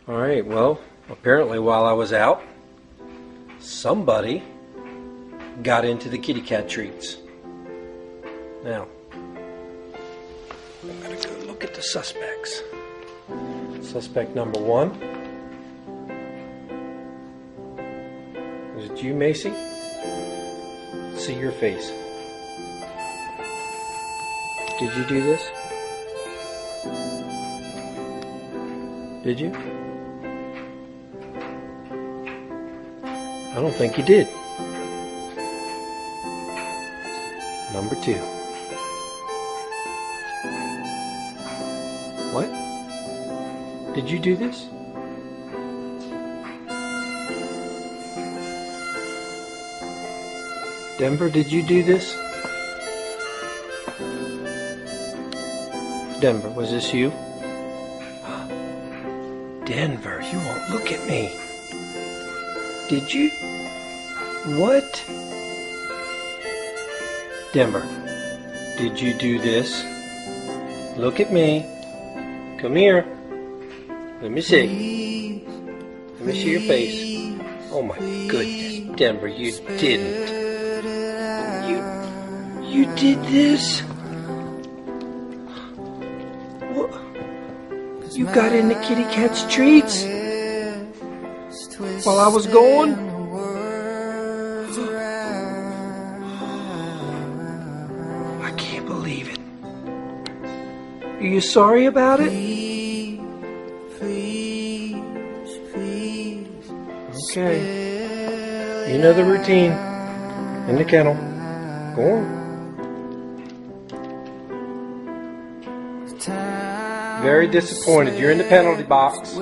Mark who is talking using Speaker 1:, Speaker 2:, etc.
Speaker 1: Alright, well, apparently while I was out, somebody got into the kitty cat treats. Now, I'm going to go look at the suspects. Suspect number 1. Is it you, Macy? See your face. Did you do this? Did you? I don't think you did. Number 2. What? Did you do this? Denver, did you do this? Denver, was this you? Denver, you won't look at me. Did you? What? Denver, did you do this? Look at me. Come here. Let me see. Let me see your face. Oh my goodness, Denver, you didn't. You did this? What? You got into kitty cat's treats while I was gone? I can't believe it. Are you sorry about it? Okay. You know the routine. In the kennel. Go on. Very disappointed. You're in the penalty box.